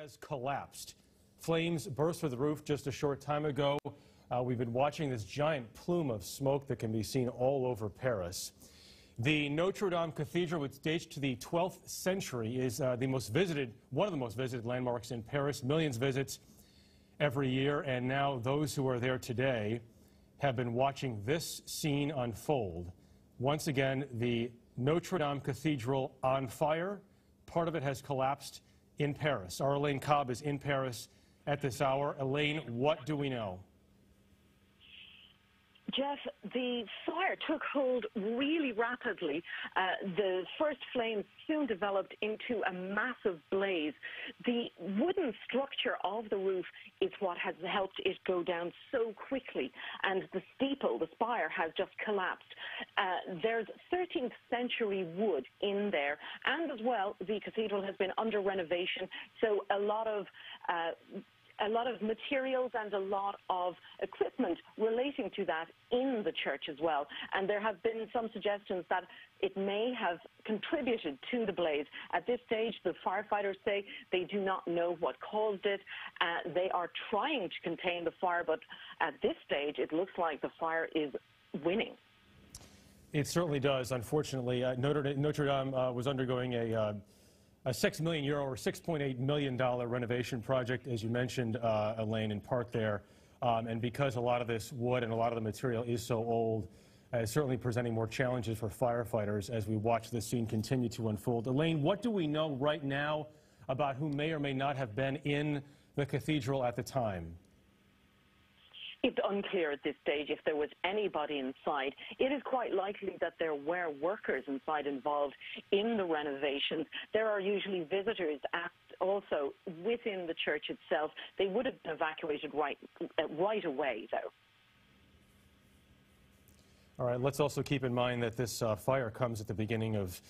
has collapsed. Flames burst through the roof just a short time ago. We've been watching this giant plume of smoke that can be seen all over Paris. The Notre Dame Cathedral, which dates to the 12th century, is one of the most visited landmarks in Paris. Millions visits every year, and now those who are there today have been watching this scene unfold. Once again, the Notre Dame Cathedral on fire. Part of it has collapsed in Paris. Our Elaine Cobb is in Paris at this hour. Elaine, what do we know? Jeff, the fire took hold really rapidly. The first flames soon developed into a massive blaze. The wooden structure of the roof is what has helped it go down so quickly, and the steeple, the spire, has just collapsed. There's 13th century wood in there, and as well, the cathedral has been under renovation, so a lot of materials and a lot of equipment relating to that in the church as well. And there have been some suggestions that it may have contributed to the blaze. At this stage, the firefighters say they do not know what caused it. They are trying to contain the fire, but at this stage, it looks like the fire is winning. It certainly does. Unfortunately, Notre Dame was undergoing a €6 million or $6.8 million renovation project, as you mentioned, Elaine, in part there. And because a lot of this wood and a lot of the material is so old, it's certainly presenting more challenges for firefighters as we watch this scene continue to unfold. Elaine, what do we know right now about who may or may not have been in the cathedral at the time? It's unclear at this stage if there was anybody inside. It is quite likely that there were workers inside involved in the renovations. There are usually visitors also within the church itself. They would have been evacuated right away, though. All right, let's also keep in mind that this fire comes at the beginning of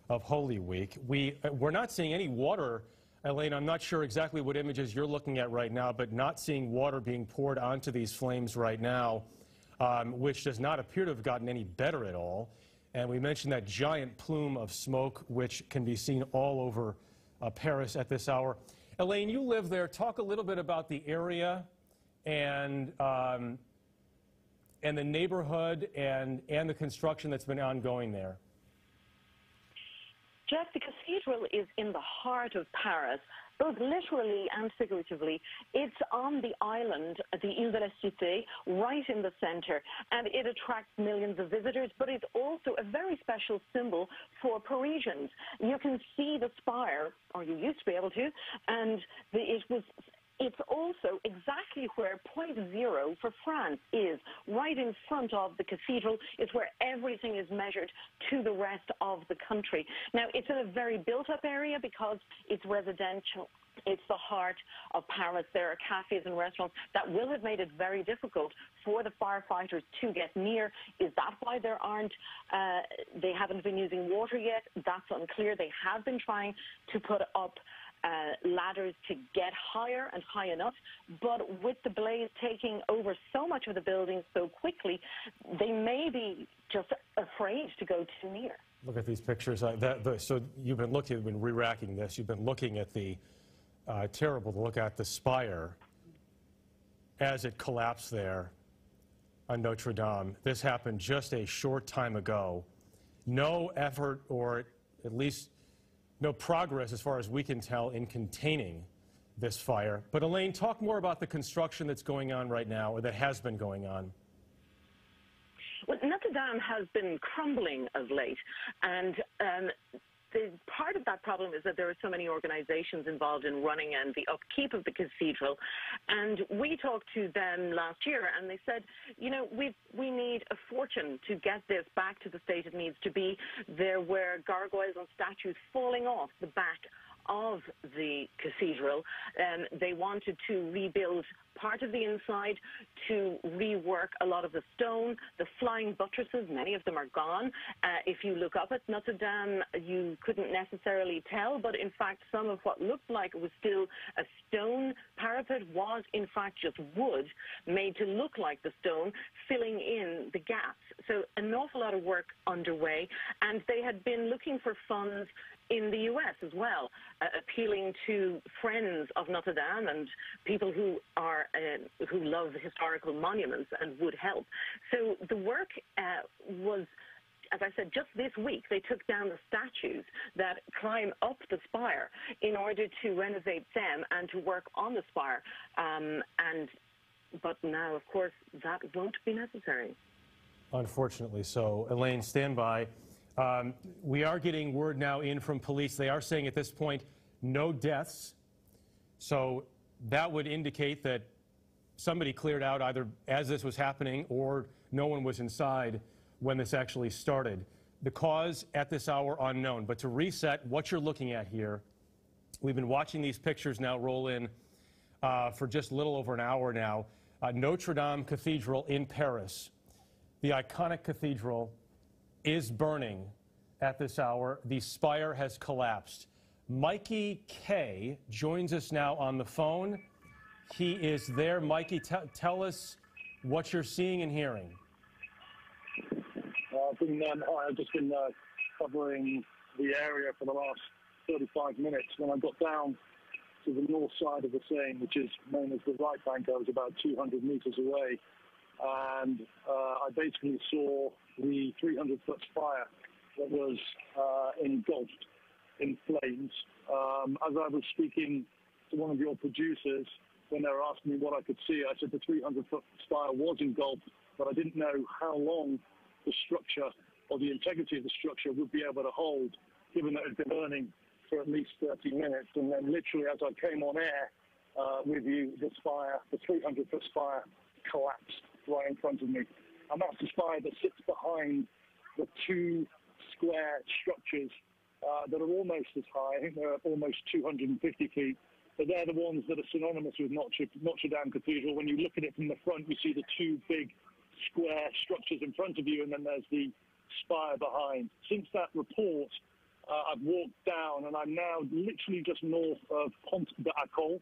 Holy Week. We're not seeing any water. Elaine, I'm not sure exactly what images you're looking at right now, but not seeing water being poured onto these flames right now, which does not appear to have gotten any better at all. And we mentioned that giant plume of smoke, which can be seen all over Paris at this hour. Elaine, you live there. Talk a little bit about the area and the neighborhood and the construction that's been ongoing there. Jeff, the cathedral is in the heart of Paris, both literally and figuratively. It's on the island, the Ile de la Cité, right in the center, and it attracts millions of visitors, but it's also a very special symbol for Parisians. You can see the spire, or you used to be able to, and it's also exactly where point zero for France is. Right in front of the cathedral is where everything is measured to the rest of the country. Now, it's in a very built-up area because it's residential. It's the heart of Paris. There are cafes and restaurants that will have made it very difficult for the firefighters to get near. Is that why they haven't been using water yet? That's unclear. They have been trying to put up ladders to get higher and high enough, but with the blaze taking over so much of the building so quickly, they may be just afraid to go too near. Look at these pictures. So you've been re-racking this. You've been looking at the terrible to look at the spire as it collapsed there on Notre Dame. This happened just a short time ago. No effort, or at least no progress as far as we can tell in containing this fire. But Elaine, talk more about the construction that's going on right now, or that has been going on. Well, Notre Dame has been crumbling of late, and part of that problem is that there are so many organizations involved in running and the upkeep of the cathedral. And we talked to them last year, and they said, you know, we need a fortune to get this back to the state it needs to be. There were gargoyles and statues falling off the back of the cathedral. They wanted to rebuild part of the inside, to rework a lot of the stone, the flying buttresses, many of them are gone. If you look up at Notre Dame, you couldn't necessarily tell, but in fact some of what looked like it was still a stone parapet was in fact just wood made to look like the stone, filling in the gaps. So an awful lot of work underway, and they had been looking for funds in the U.S. as well. appealing to friends of Notre Dame and people who love historical monuments and would help. So the work was, as I said, just this week, they took down the statues that climb up the spire in order to renovate them and to work on the spire. But now, of course, that won't be necessary. Unfortunately so. Elaine, stand by. We are getting word now in from police. They are saying at this point, no deaths. So that would indicate that somebody cleared out either as this was happening or no one was inside when this actually started. The cause at this hour unknown. But to reset what you're looking at here, we've been watching these pictures now roll in for just a little over an hour now. Notre Dame Cathedral in Paris. The iconic cathedral is burning at this hour. The spire has collapsed. Mikey K joins us now on the phone. He is there. Mikey, tell us what you're seeing and hearing. I've just been covering the area for the last 35 minutes. When I got down to the north side of the Seine, which is known as the right bank, I was about 200 meters away. And I basically saw the 300-foot fire that was engulfed in flames. As I was speaking to one of your producers, when they were asking me what I could see, I said the 300-foot fire was engulfed, but I didn't know how long the structure or the integrity of the structure would be able to hold, given that it had been burning for at least 30 minutes. And then literally as I came on air with you, this fire, the 300-foot fire, collapsed right in front of me. And that's the spire that sits behind the two square structures that are almost as high. I think they're almost 250 feet. But they're the ones that are synonymous with Notre Dame Cathedral. When you look at it from the front, you see the two big square structures in front of you, and then there's the spire behind. Since that report, I've walked down, and I'm now literally just north of Pont d'Arcole.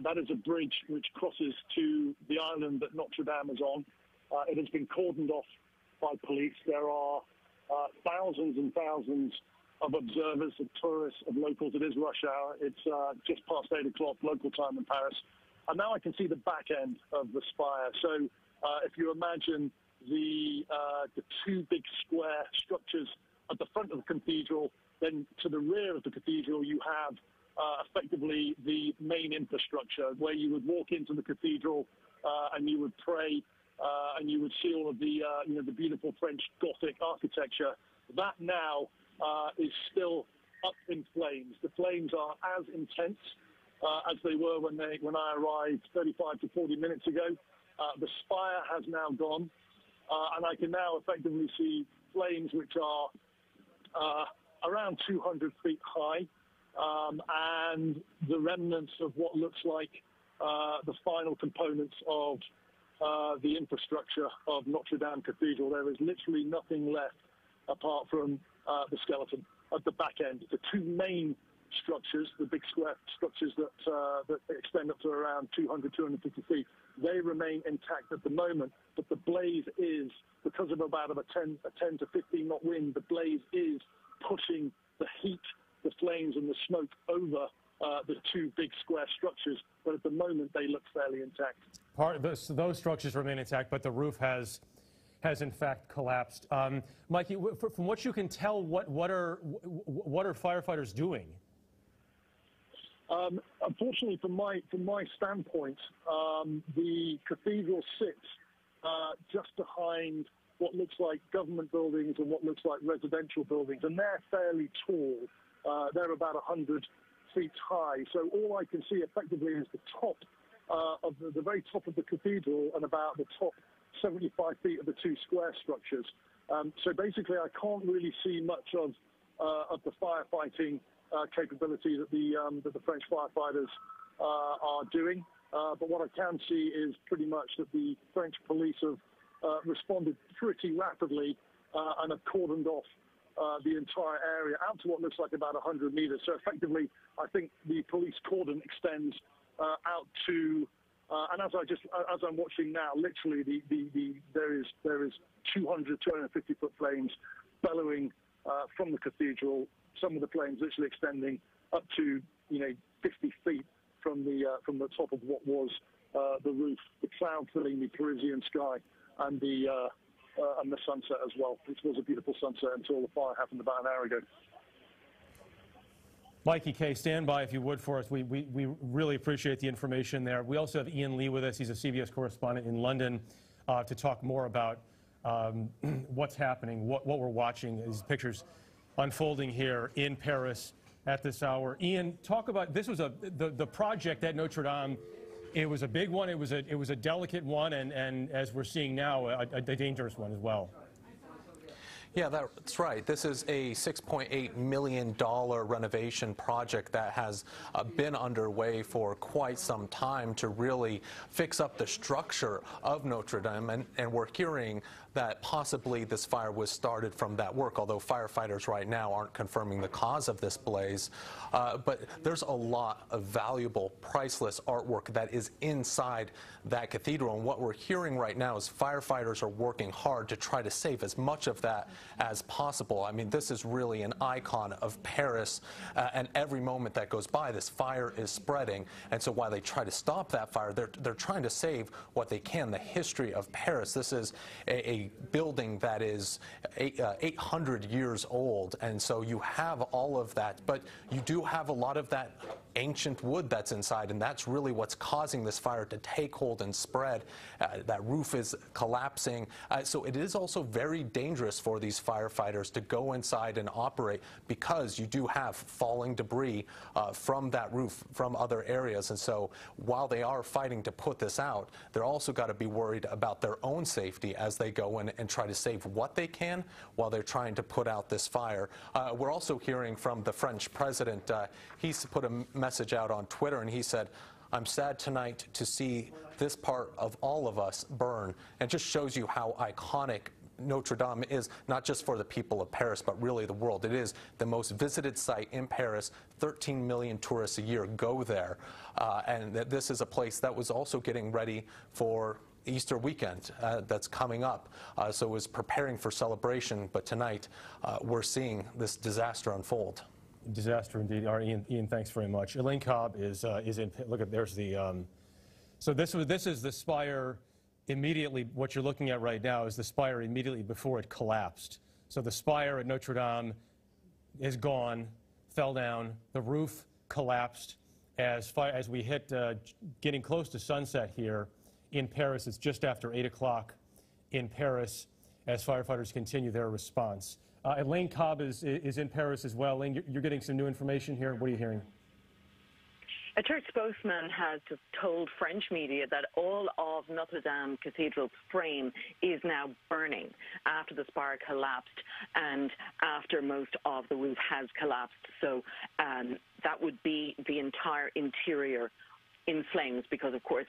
That is a bridge which crosses to the island that Notre Dame is on. It has been cordoned off by police. There are thousands and thousands of observers, of tourists, of locals. It is rush hour. It's just past 8 o'clock local time in Paris. And now I can see the back end of the spire. So if you imagine the two big square structures at the front of the cathedral, then to the rear of the cathedral you have effectively the main infrastructure, where you would walk into the cathedral and you would pray and you would see all of the the beautiful French Gothic architecture. That now is still up in flames. The flames are as intense as they were when I arrived 35 to 40 minutes ago. The spire has now gone, and I can now effectively see flames which are around 200 feet high, and the remnants of what looks like the final components of the infrastructure of Notre Dame Cathedral. There is literally nothing left apart from the skeleton at the back end. The two main structures, the big square structures that extend up to around 200, 250 feet, they remain intact at the moment, but the blaze is, because of about a 10 to 15 knot wind, the blaze is pushing the heat, the flames and the smoke over the two big square structures, but at the moment they look fairly intact. Those structures remain intact, but the roof has in fact collapsed. Mikey, from what you can tell, what are firefighters doing? Unfortunately, from my standpoint, the cathedral sits just behind what looks like government buildings and what looks like residential buildings, and they're fairly tall. They're about 100 feet high. So all I can see effectively is the top of the very top of the cathedral and about the top 75 feet of the two square structures. So basically, I can't really see much of the firefighting capability that the French firefighters are doing. But what I can see is pretty much that the French police have responded pretty rapidly and have cordoned off the entire area out to what looks like about 100 meters. So effectively, I think the police cordon extends out to, and as I'm watching now, literally there is 200, 250 foot flames bellowing from the cathedral. Some of the flames literally extending up to 50 feet from the top of what was the roof, the cloud filling the Parisian sky, and the sunset as well. It was a beautiful sunset until the fire happened about an hour ago. Mikey K, stand by if you would for us. We really appreciate the information there. We also have Ian Lee with us. He's a CBS correspondent in London to talk more about what's happening, what we're watching, these pictures unfolding here in Paris at this hour. Ian, talk about, this was the project at Notre Dame. It was a big one. It was a delicate one, and as we're seeing now, a dangerous one as well. Yeah, that's right. This is a $6.8 million renovation project that has been underway for quite some time to really fix up the structure of Notre Dame, and we're hearing that possibly this fire was started from that work, although firefighters right now aren't confirming the cause of this blaze. But there's a lot of valuable, priceless artwork that is inside that cathedral, and what we're hearing right now is firefighters are working hard to try to save as much of that as possible. I mean, this is really an icon of Paris, and every moment that goes by, this fire is spreading, and so while they try to stop that fire, they're trying to save what they can, the history of Paris. This is a building that is 800 years old, and so you have all of that, but you do have a lot of that ancient wood that's inside, and that's really what's causing this fire to take hold and spread. That roof is collapsing, so it is also very dangerous for these firefighters to go inside and operate, because you do have falling debris from that roof from other areas, and so while they are fighting to put this out, they're also got to be worried about their own safety as they go in and try to save what they can while they're trying to put out this fire. We're also hearing from the French president. He's put a message out on Twitter, and he said, "I'm sad tonight to see this part of all of us burn." And just shows you how iconic Notre Dame is, not just for the people of Paris, but really the world. It is the most visited site in Paris. 13 million tourists a year go there. And this is a place that was also getting ready for Easter weekend that's coming up. So it was preparing for celebration, but tonight we're seeing this disaster unfold. Disaster indeed. All right, Ian, thanks very much. Elaine Cobb is in. Look at, there's the. So this is the spire immediately. What you're looking at right now is the spire immediately before it collapsed. So the spire at Notre Dame is gone, fell down. The roof collapsed as we hit getting close to sunset here in Paris. It's just after 8 o'clock in Paris as firefighters continue their response. Elaine Cobb is in Paris as well. Elaine, you're getting some new information here. What are you hearing? A church spokesman has just told French media that all of Notre Dame Cathedral's frame is now burning after the spire collapsed and after most of the roof has collapsed. So that would be the entire interior in flames, because, of course,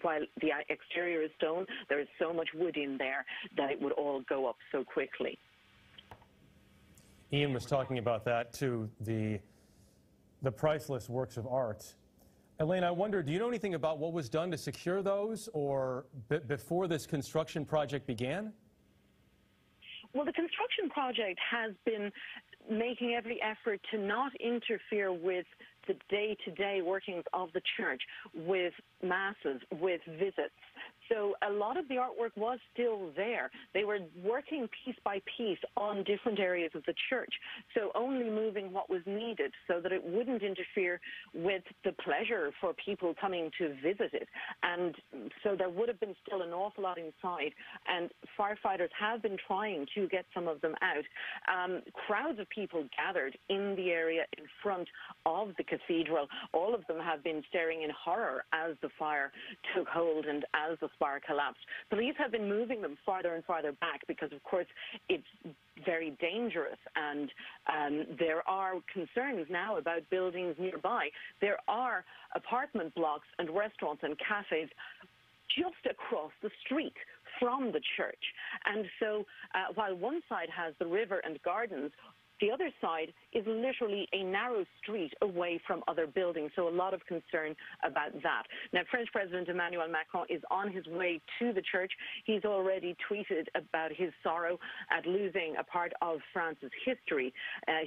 while the exterior is stone, there is so much wood in there that it would all go up so quickly. Ian was talking about that too, the priceless works of art. Elaine, I wonder, do you know anything about what was done to secure those, or before this construction project began? Well, the construction project has been making every effort to not interfere with the day-to-day workings of the church, with masses, with visits. So a lot of the artwork was still there. They were working piece by piece on different areas of the church, so only moving what was needed so that it wouldn't interfere with the pleasure for people coming to visit it. And so there would have been still an awful lot inside, and firefighters have been trying to get some of them out. Crowds of people gathered in the area in front of the cathedral. All of them have been staring in horror as the fire took hold and as the spire collapsed. Police have been moving them farther and farther back because, of course, it's very dangerous, and there are concerns now about buildings nearby. There are apartment blocks and restaurants and cafes just across the street from the church. And so while one side has the river and gardens, The other side is literally a narrow street away from other buildings, so a lot of concern about that. Now, French President Emmanuel Macron is on his way to the church. He's already tweeted about his sorrow at losing a part of France's history.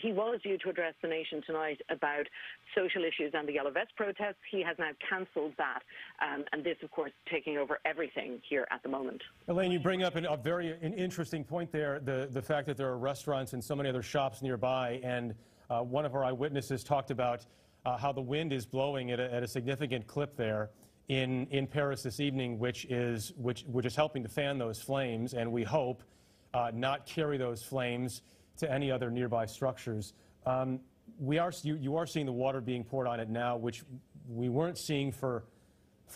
He was due to address the nation tonight about social issues and the Yellow Vest protests. He has now cancelled that, and this, of course, taking over everything here at the moment. Elaine, you bring up a very interesting point there, the fact that there are restaurants and so many other shops nearby, and one of our eyewitnesses talked about how the wind is blowing at a significant clip there in Paris this evening, which is helping to fan those flames, and we hope not carry those flames to any other nearby structures. You are seeing the water being poured on it now, which we weren't seeing for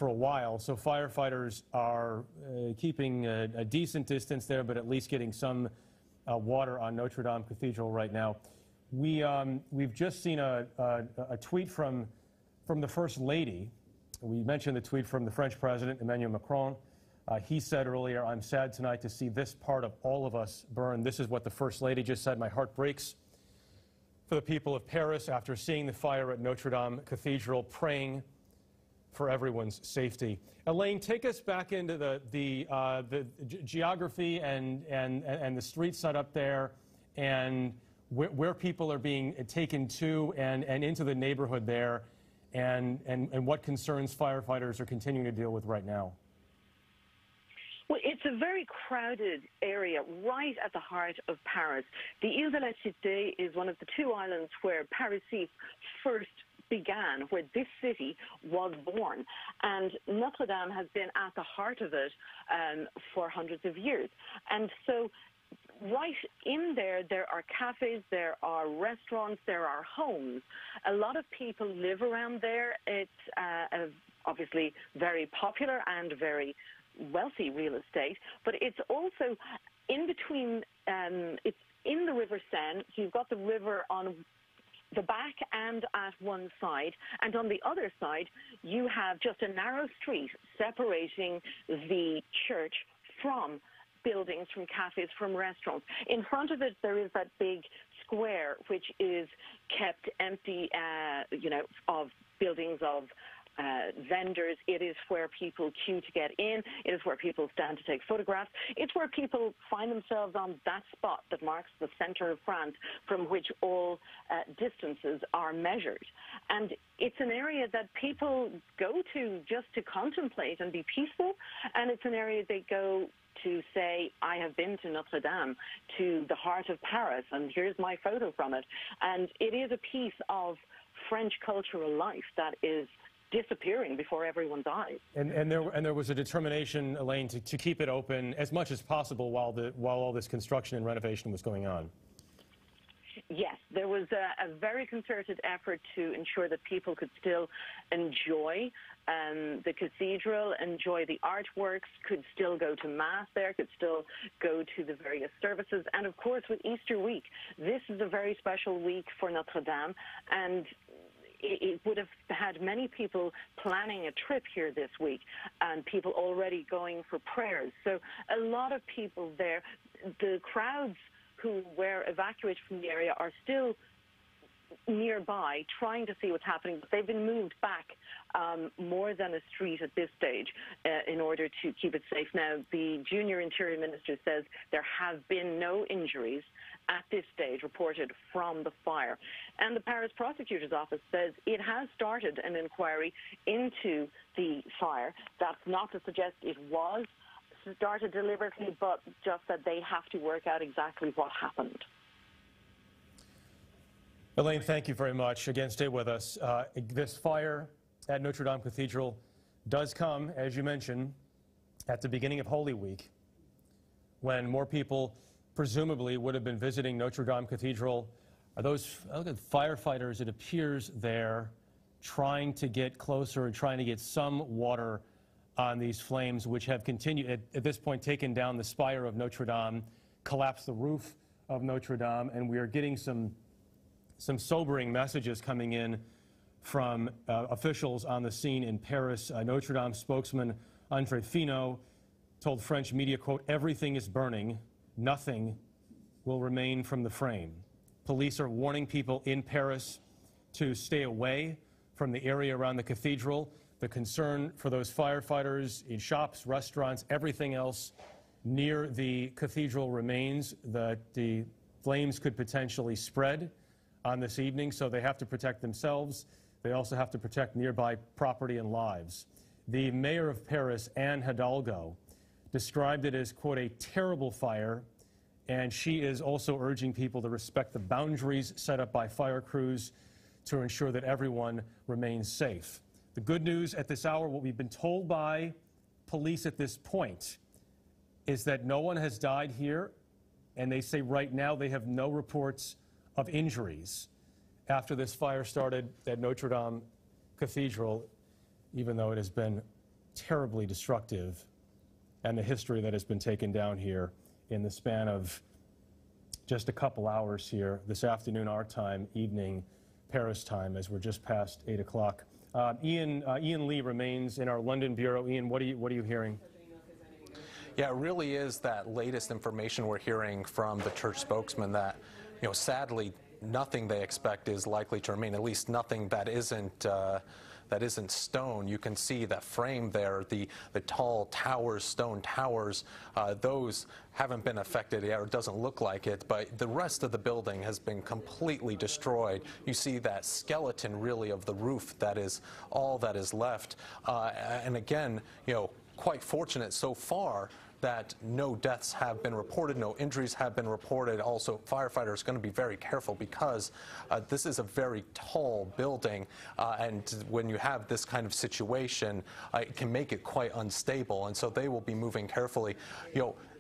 a while. So firefighters are keeping a decent distance there, but at least getting some water on Notre Dame Cathedral right now. We've just seen a tweet from the First Lady. We mentioned the tweet from the French President, Emmanuel Macron. He said earlier, "I'm sad tonight to see this part of all of us burn." This is what the First Lady just said. "My heart breaks for the people of Paris after seeing the fire at Notre Dame Cathedral, praying for everyone's safety." Elaine, take us back into the geography and the street set up there, and where people are being taken to and into the neighborhood there, and what concerns firefighters are continuing to deal with right now. Well, it's a very crowded area right at the heart of Paris. The Ile de la Cité is one of the two islands where Paris first began, where this city was born. And Notre Dame has been at the heart of it for hundreds of years. And so right in there, there are cafes, there are restaurants, there are homes. A lot of people live around there. It's obviously very popular and very wealthy real estate, but it's also in between, it's in the River Seine, so you've got the river on the back and at one side, and on the other side you have just a narrow street separating the church from buildings, from cafes, from restaurants. In front of it there is that big square which is kept empty, of buildings, of vendors. It is where people queue to get in. It is where people stand to take photographs. It's where people find themselves on that spot that marks the center of France, from which all distances are measured. And it's an area that people go to just to contemplate and be peaceful, and it's an area they go to say, "I have been to Notre Dame, to the heart of Paris, and here's my photo from it." And it is a piece of French cultural life that is disappearing before everyone's eyes. And there was a determination, Elaine, to keep it open as much as possible while all this construction and renovation was going on. Yes, there was a very concerted effort to ensure that people could still enjoy the cathedral, enjoy the artworks, could still go to Mass there, could still go to the various services. And of course, with Easter week, this is a very special week for Notre Dame, and it would have had many people planning a trip here this week, and people already going for prayers. So a lot of people there. The crowds who were evacuated from the area are still nearby trying to see what's happening, but they've been moved back more than a street at this stage in order to keep it safe. Now, the junior interior minister says there have been no injuries at this stage reported from the fire. And the Paris prosecutor's office says it has started an inquiry into the fire. That's not to suggest it was started deliberately, but just that they have to work out exactly what happened. Elaine, thank you very much. Again, stay with us. This fire at Notre Dame Cathedral does come, as you mentioned, at the beginning of Holy Week, when more people presumably would have been visiting Notre Dame Cathedral. Are those firefighters, it appears, there trying to get closer and trying to get some water on these flames, which have continued, at this point, taken down the spire of Notre Dame, collapsed the roof of Notre Dame, and we are getting some sobering messages coming in from officials on the scene in Paris. Notre Dame spokesman Andre Finot told French media, quote, "Everything is burning. Nothing will remain from the frame." Police are warning people in Paris to stay away from the area around the cathedral. The concern for those firefighters in shops, restaurants, everything else near the cathedral remains, that the flames could potentially spread on this evening, so they have to protect themselves. They also have to protect nearby property and lives. The mayor of Paris, Anne Hidalgo, described it as, quote, a terrible fire, and she is also urging people to respect the boundaries set up by fire crews to ensure that everyone remains safe. The good news at this hour, what we've been told by police at this point, is that no one has died here, and they say right now they have no reports of injuries after this fire started at Notre Dame Cathedral, even though it has been terribly destructive, and the history that has been taken down here in the span of just a couple hours here this afternoon, our time, evening, Paris time, as we're just past 8 o'clock. Ian Lee remains in our London bureau. Ian, what are you hearing? Yeah, it really is that latest information we're hearing from the church spokesman that, sadly, nothing they expect is likely to remain, at least nothing that isn't stone. You can see that frame there, the tall towers, stone towers, those haven't been affected yet, or it doesn't look like it, but the rest of the building has been completely destroyed. You see that skeleton, really, of the roof. That is all that is left. And again, quite fortunate so far that no deaths have been reported, no injuries have been reported. Also, firefighters are going to be very careful because this is a very tall building, and when you have this kind of situation, it can make it quite unstable, and so they will be moving carefully.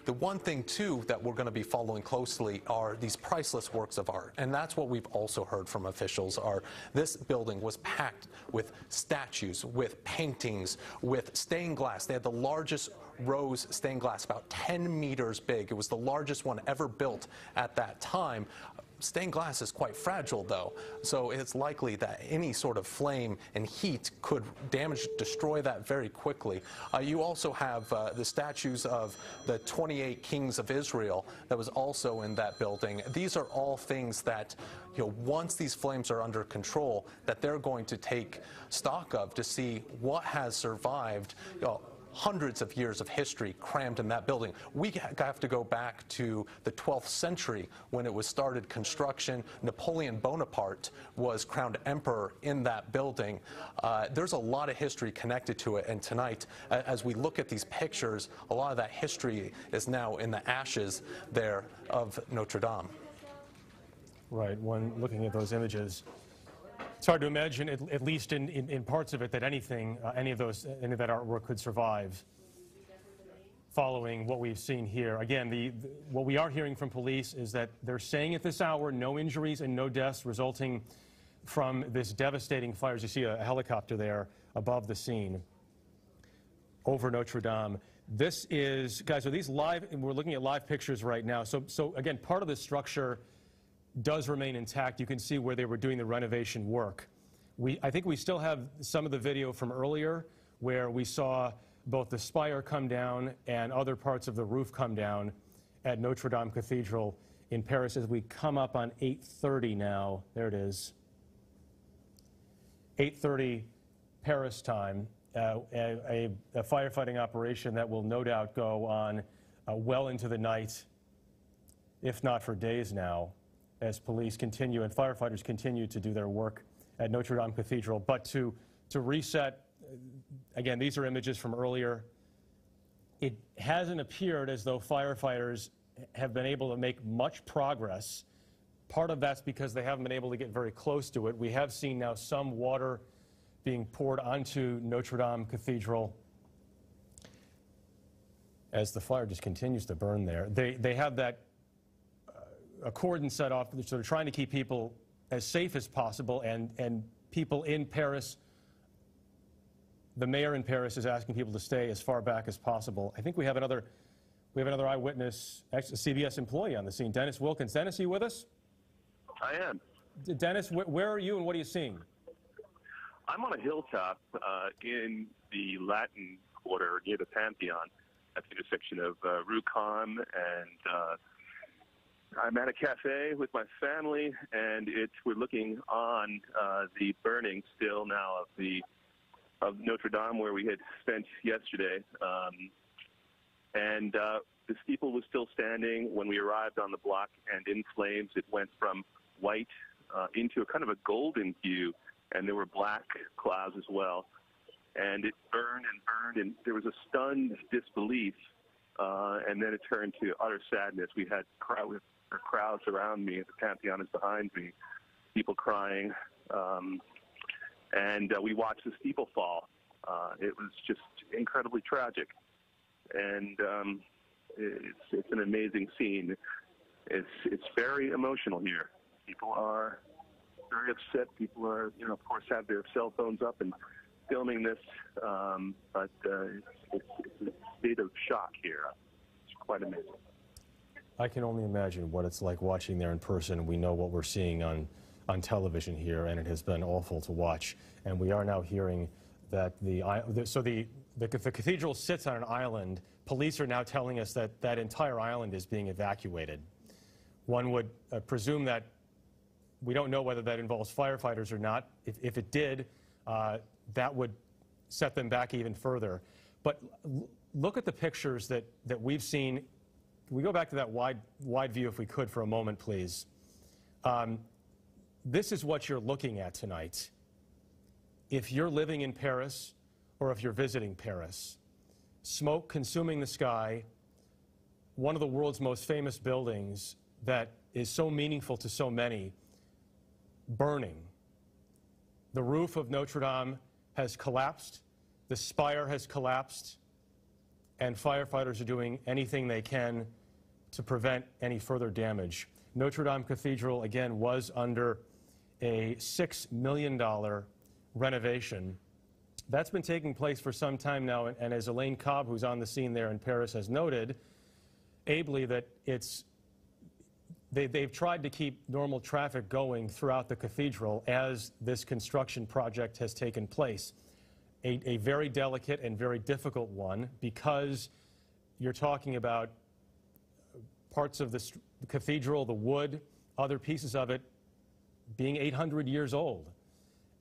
The one thing, too, that we're going to be following closely are these priceless works of art. And that's what we've also heard from officials are this building was packed with statues, with paintings, with stained glass. They had the largest rose stained glass, about 10 meters big. It was the largest one ever built at that time. Stained glass is quite fragile, though, so it's likely that any sort of flame and heat could destroy that very quickly. You also have the statues of the 28 kings of Israel that was also in that building. These are all things that, once these flames are under control, that they're going to take stock of to see what has survived. Hundreds of years of history crammed in that building. We have to go back to the 12th century when it was started construction. Napoleon Bonaparte was crowned emperor in that building. There's a lot of history connected to it, and tonight, as we look at these pictures, a lot of that history is now in the ashes there of Notre Dame. Right, when looking at those images, it's hard to imagine, at least in parts of it, that any of that artwork could survive following what we've seen here. Again, what we are hearing from police is that they're saying at this hour no injuries and no deaths resulting from this devastating fire. As you see a helicopter there above the scene over Notre Dame. This is, guys, are these live? We're looking at live pictures right now. So again, part of the structure does remain intact. You can see where they were doing the renovation work. I think we still have some of the video from earlier where we saw both the spire come down and other parts of the roof come down at Notre Dame Cathedral in Paris as we come up on 8:30 now. There it is. 8:30 Paris time. A firefighting operation that will no doubt go on well into the night, if not for days now, as police continue and firefighters continue to do their work at Notre Dame Cathedral. But to reset, again, these are images from earlier. It hasn't appeared as though firefighters have been able to make much progress. Part of that's because they haven't been able to get very close to it. We have seen now some water being poured onto Notre Dame Cathedral as the fire just continues to burn there. They have that a cordon set off, so they're trying to keep people as safe as possible, and people in Paris, the mayor in Paris is asking people to stay as far back as possible. I think we have another eyewitness, actually a CBS employee on the scene, Dennis Wilkins. Dennis, are you with us? I am. Dennis, where are you and what are you seeing? I'm on a hilltop in the Latin Quarter near the Pantheon at the intersection of Rue Con and I'm at a cafe with my family, and we're looking on the burning still now of Notre Dame, where we had spent yesterday. And the steeple was still standing when we arrived on the block, and in flames. It went from white into a kind of a golden hue, and there were black clouds as well. And it burned and burned, and there was a stunned disbelief, and then it turned to utter sadness. We had crowds around me. The Pantheon is behind me, people crying, and we watched the steeple fall. It was just incredibly tragic, and it's an amazing scene. It's very emotional here. People are very upset. People are, of course, have their cell phones up and filming this, but it's a state of shock here. It's quite amazing. I can only imagine what it's like watching there in person. We know what we're seeing on television here, and it has been awful to watch. And we are now hearing that the cathedral sits on an island. Police are now telling us that that entire island is being evacuated. One would presume that we don't know whether that involves firefighters or not. If it did, that would set them back even further. But look at the pictures that we've seen. Can we go back to that wide view if we could for a moment, please? This is what you're looking at tonight. If you're living in Paris or if you're visiting Paris, smoke consuming the sky, one of the world's most famous buildings that is so meaningful to so many, burning. The roof of Notre Dame has collapsed, the spire has collapsed, and firefighters are doing anything they can to prevent any further damage. Notre Dame Cathedral, again, was under a $6 million renovation. That's been taking place for some time now, and as Elaine Cobb, who's on the scene there in Paris, has noted ably, that they've tried to keep normal traffic going throughout the cathedral as this construction project has taken place. A very delicate and very difficult one, because you're talking about parts of the cathedral, the wood, other pieces of it being 800 years old.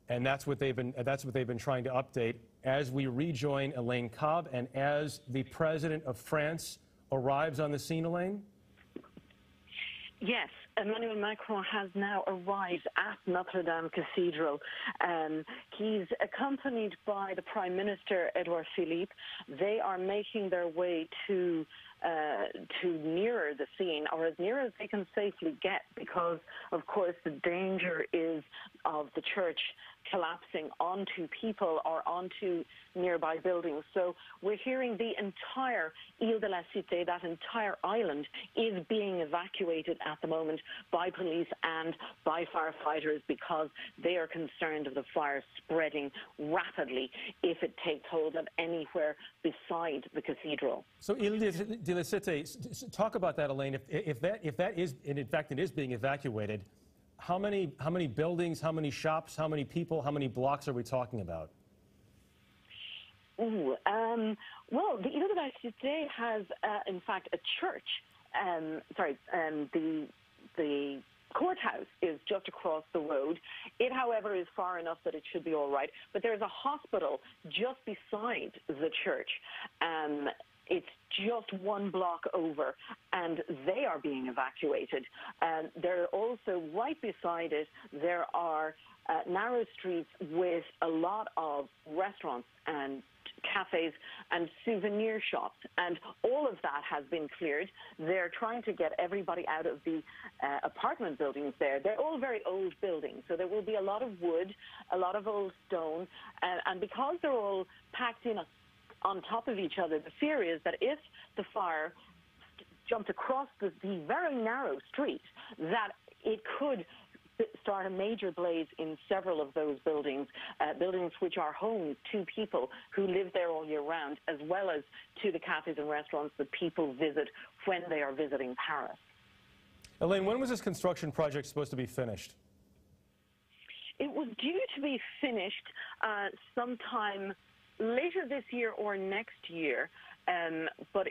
And that's what they've been trying to update. As we rejoin Elaine Cobb and as the President of France arrives on the scene, Elaine? Yes, Emmanuel Macron has now arrived at Notre Dame Cathedral. He's accompanied by the Prime Minister, Edouard Philippe. They are making their way to nearer the scene, or as near as they can safely get, because, of course, the danger is of the church collapsing onto people or onto nearby buildings. So we're hearing the entire Ile de la Cité, that entire island, is being evacuated at the moment by police and by firefighters, because they are concerned of the fire spreading rapidly if it takes hold of anywhere beside the cathedral. So Ile de la Cité, talk about that, Elaine. If that is, and in fact it is being evacuated, how many buildings, how many shops, how many people, how many blocks are we talking about? Well, the Ile de la Cité has, in fact, a church. The courthouse is just across the road. It, however, is far enough that it should be all right. But there's a hospital just beside the church. It's just one block over, and they are being evacuated. They're also, right beside it, there are narrow streets with a lot of restaurants and cafes and souvenir shops, and all of that has been cleared. They're trying to get everybody out of the apartment buildings there. They're all very old buildings, so there will be a lot of wood, a lot of old stone, and because they're all packed in on top of each other, the fear is that if the fire jumped across the very narrow street, that it could start a major blaze in several of those buildings, buildings which are homes to people who live there all year round, as well as to the cafes and restaurants that people visit when they are visiting Paris. Elaine, when was this construction project supposed to be finished? It was due to be finished sometime later this year or next year, but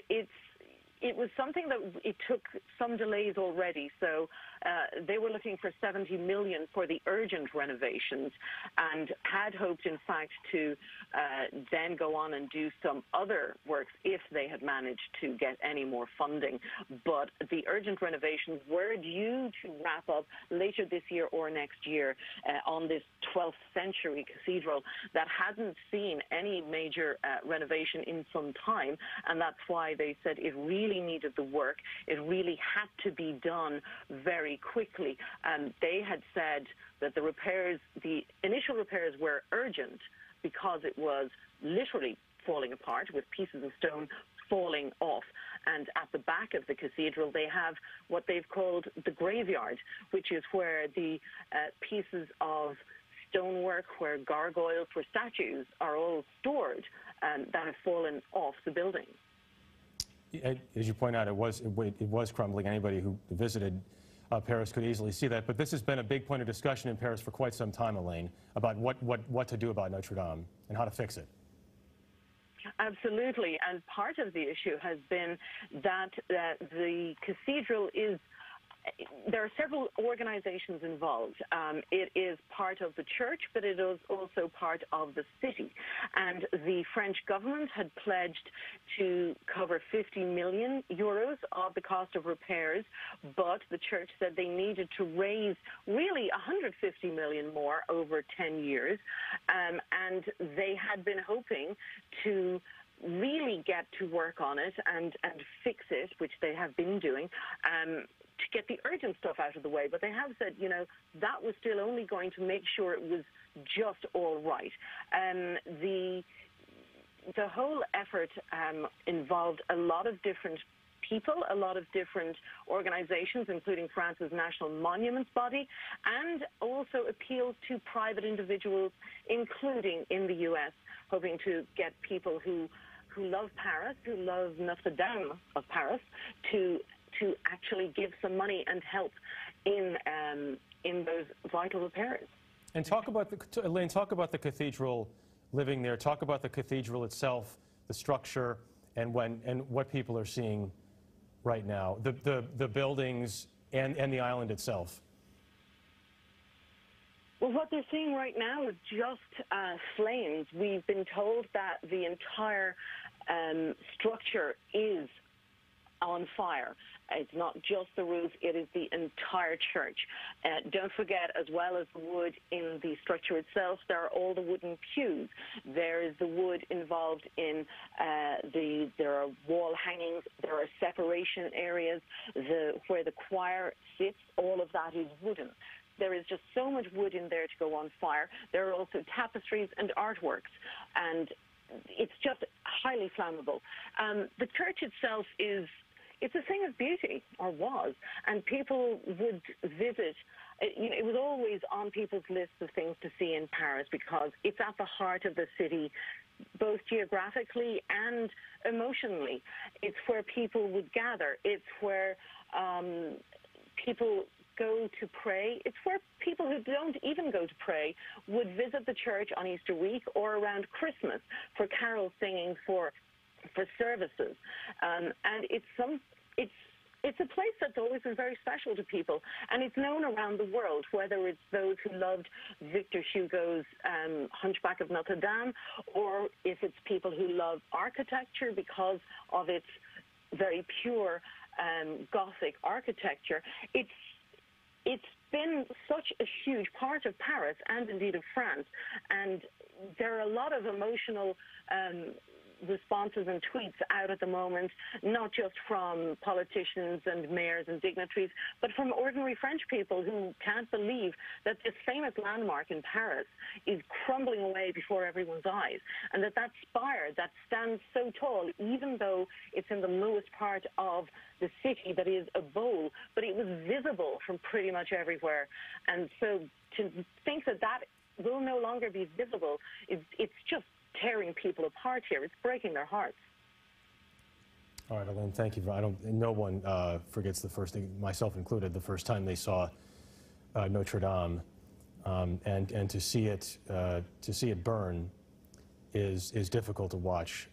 it was something that it took some delays already. So they were looking for 70 million for the urgent renovations and had hoped, in fact, to then go on and do some other works if they had managed to get any more funding. But the urgent renovations were due to wrap up later this year or next year on this 12th century cathedral that hadn't seen any major renovation in some time. And that's why they said it really needed the work. It really had to be done very quickly. They had said that the repairs, the initial repairs were urgent because it was literally falling apart with pieces of stone falling off. And at the back of the cathedral, they have what they've called the graveyard, which is where the pieces of stonework, where gargoyles, where statues are all stored that have fallen off the building. As you point out, it was crumbling. Anybody who visited Paris could easily see that. But this has been a big point of discussion in Paris for quite some time, Elaine, about what to do about Notre Dame and how to fix it. Absolutely. And part of the issue has been that the cathedral is, there are several organizations involved. It is part of the church, but it is also part of the city. And the French government had pledged to cover 50 million euros of the cost of repairs, but the church said they needed to raise really 150 million more over 10 years. And they had been hoping to really get to work on it and fix it, which they have been doing, to get the urgent stuff out of the way. But they have said, you know, that was still only going to make sure it was just all right. The whole effort involved a lot of different people, a lot of different organizations, including France's National Monuments Body, and also appeals to private individuals, including in the U.S., hoping to get people who love Paris, who love Notre Dame of Paris, to actually give some money and help in those vital repairs. And talk about Elaine, talk about the cathedral living there. Talk about the cathedral itself, the structure, and what people are seeing right now. The buildings and the island itself. Well, what they're seeing right now is just flames. We've been told that the entire structure is on fire. It's not just the roof, it is the entire church. Don't forget, as well as the wood in the structure itself, there are all the wooden pews. There is the wood involved in there are wall hangings, there are separation areas, where the choir sits, all of that is wooden. There is just so much wood in there to go on fire. There are also tapestries and artworks, and it's just highly flammable. The church itself it's a thing of beauty, or was, and people would visit. You know, it was always on people's lists of things to see in Paris because it's at the heart of the city, both geographically and emotionally. It's where people would gather. It's where people go to pray. It's where people who don't even go to pray would visit the church on Easter week or around Christmas for carol singing, for services. And it's a place that's always been very special to people, and it's known around the world, whether it's those who loved Victor Hugo's Hunchback of Notre Dame, or if it's people who love architecture because of its very pure Gothic architecture. It's been such a huge part of Paris and indeed of France, and there are a lot of emotional responses and tweets out at the moment, not just from politicians and mayors and dignitaries, but from ordinary French people who can't believe that this famous landmark in Paris is crumbling away before everyone's eyes, and that spire that stands so tall, even though it's in the lowest part of the city that is a bowl, but it was visible from pretty much everywhere. And so to think that will no longer be visible, it's just tearing people apart here. It's breaking their hearts. All right, Elaine, thank you. No one forgets the first thing, myself included, the first time they saw Notre Dame, and to see it burn is difficult to watch,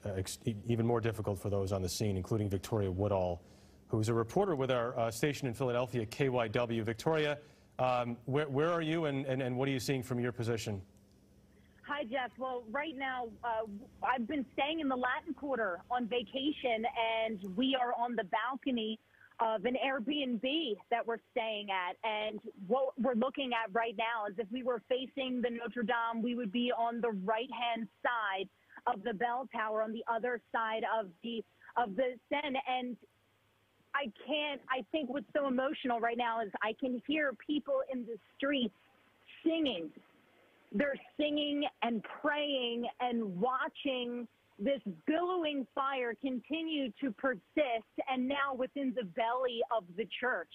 even more difficult for those on the scene, including Victoria Woodall, who's a reporter with our station in Philadelphia, KYW. Victoria, where are you, and what are you seeing from your position? Hi, Jeff. Well, right now, I've been staying in the Latin Quarter on vacation, and we are on the balcony of an Airbnb that we're staying at. And what we're looking at right now is if we were facing the Notre Dame, we would be on the right-hand side of the bell tower, on the other side of the Seine. And I think what's so emotional right now is I can hear people in the streets singing. They're singing and praying and watching this billowing fire continue to persist, and now within the belly of the church.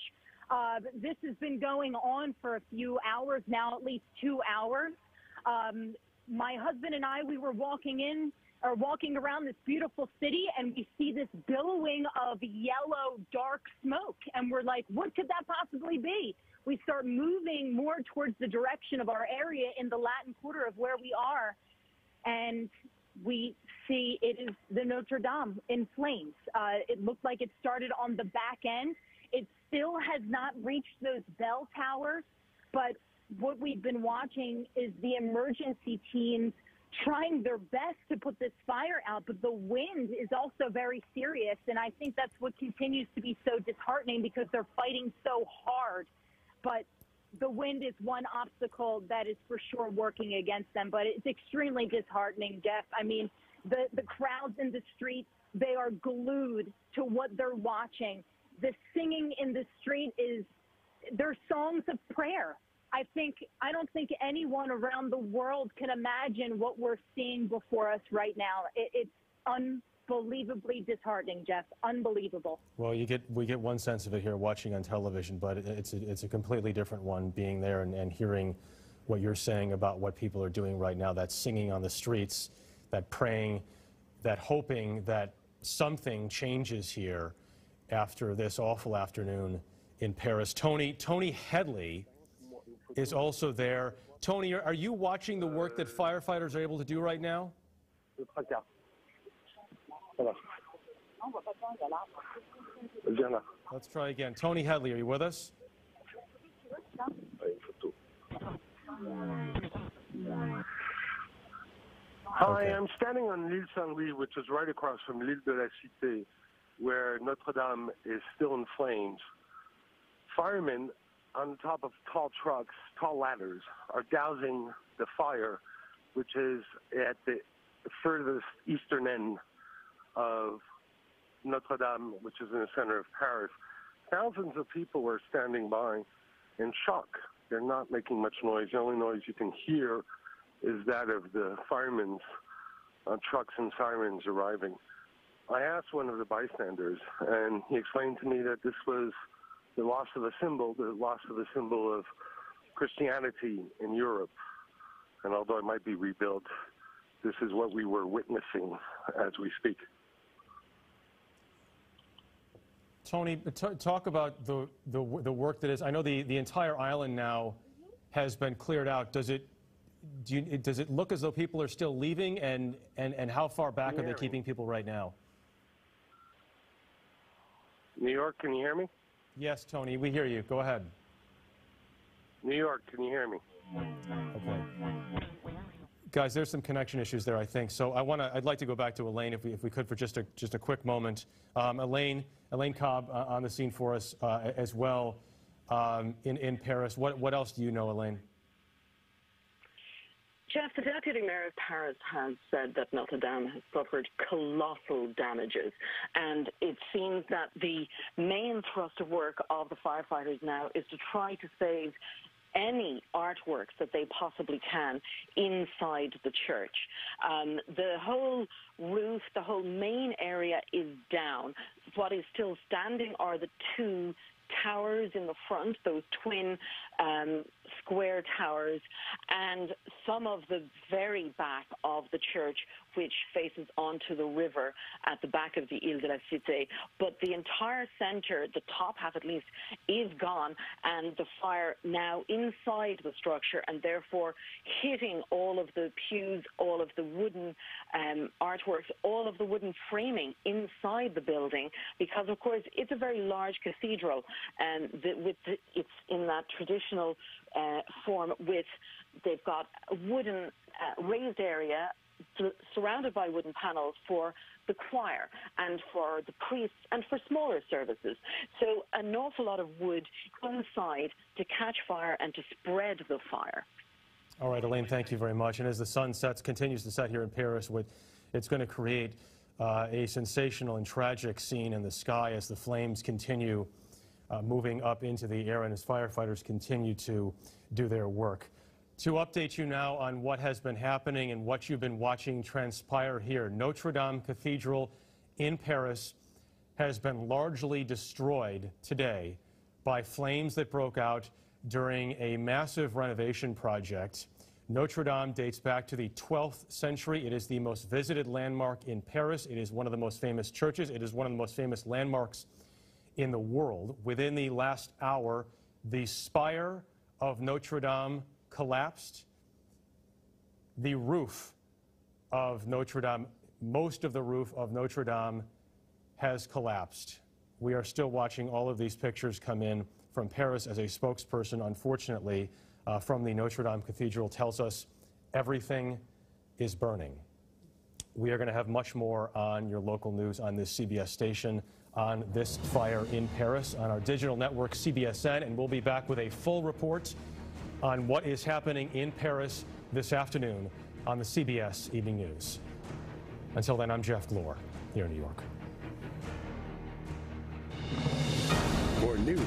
This has been going on for a few hours now, at least 2 hours. My husband and I, we were walking around this beautiful city, and we see this billowing of yellow, dark smoke, and we're like, what could that possibly be? We start moving more towards the direction of our area in the Latin Quarter of where we are, and we see it is the Notre Dame in flames. It looked like it started on the back end. It still has not reached those bell towers, but what we've been watching is the emergency teams trying their best to put this fire out, but the wind is also very serious, and I think that's what continues to be so disheartening because they're fighting so hard. But the wind is one obstacle that is for sure working against them, but it's extremely disheartening, Jeff. I mean, the crowds in the streets, they are glued to what they're watching. The singing in the street they're songs of prayer. I don't think anyone around the world can imagine what we're seeing before us right now. It's unbelievably disheartening, Jeff. Unbelievable. Well, we get one sense of it here watching on television, but it's a completely different one being there and hearing what you're saying about what people are doing right now, that singing on the streets, that praying, that hoping that something changes here after this awful afternoon in Paris. Tony Headley is also there. Tony, are you watching the work that firefighters are able to do right now? Let's try again. Tony Headley, are you with us? Hi, I'm standing on l'Île Saint-Louis, which is right across from l'Île de la Cité, where Notre Dame is still in flames. Firemen on top of tall trucks, tall ladders, are dousing the fire, which is at the furthest eastern end of Notre Dame, which is in the center of Paris. Thousands of people are standing by in shock. They're not making much noise. The only noise you can hear is that of the firemen's trucks and sirens arriving. I asked one of the bystanders, and he explained to me that this was the loss of a symbol of Christianity in Europe. And although it might be rebuilt, this is what we were witnessing as we speak. Tony, talk about the work that is. I know the entire island now has been cleared out. Does it look as though people are still leaving, and how far back are they keeping people right now? New York, can you hear me? Yes, Tony, we hear you. Go ahead. New York, can you hear me? Okay. Guys, there's some connection issues there, I think. So I'd like to go back to Elaine, if we could, for just a quick moment. Elaine Cobb on the scene for us as well in Paris. What else do you know, Elaine? Jeff, the Deputy Mayor of Paris has said that Notre Dame has suffered colossal damages, and it seems that the main thrust of work of the firefighters now is to try to save any artworks that they possibly can inside the church. The whole roof, the whole main area is down. What is still standing are the two towers in the front, those twin square towers, and some of the very back of the church, which faces onto the river at the back of the Ile de la Cité. But the entire center, the top half at least, is gone, and the fire now inside the structure, and therefore hitting all of the pews, all of the wooden artworks, all of the wooden framing inside the building, because of course it's a very large cathedral, and it's in that traditional form with, they've got a wooden raised area surrounded by wooden panels for the choir and for the priests and for smaller services. So an awful lot of wood inside to catch fire and to spread the fire. All right, Elaine, thank you very much. And as the sun continues to set here in Paris, it's going to create a sensational and tragic scene in the sky as the flames continue moving up into the air and as firefighters continue to do their work. To update you now on what has been happening and what you've been watching transpire here, Notre Dame Cathedral in Paris has been largely destroyed today by flames that broke out during a massive renovation project. Notre Dame dates back to the 12th century. It is the most visited landmark in Paris. It is one of the most famous churches. It is one of the most famous landmarks in the world. Within the last hour, the spire of Notre Dame collapsed. The roof of Notre Dame, most of the roof of Notre Dame has collapsed. We are still watching all of these pictures come in from Paris as a spokesperson, unfortunately, from the Notre Dame Cathedral tells us everything is burning. We are going to have much more on your local news on this CBS station on this fire in Paris on our digital network CBSN, and we'll be back with a full report on what is happening in Paris this afternoon on the CBS Evening News. Until then, I'm Jeff Glor here in New York. For news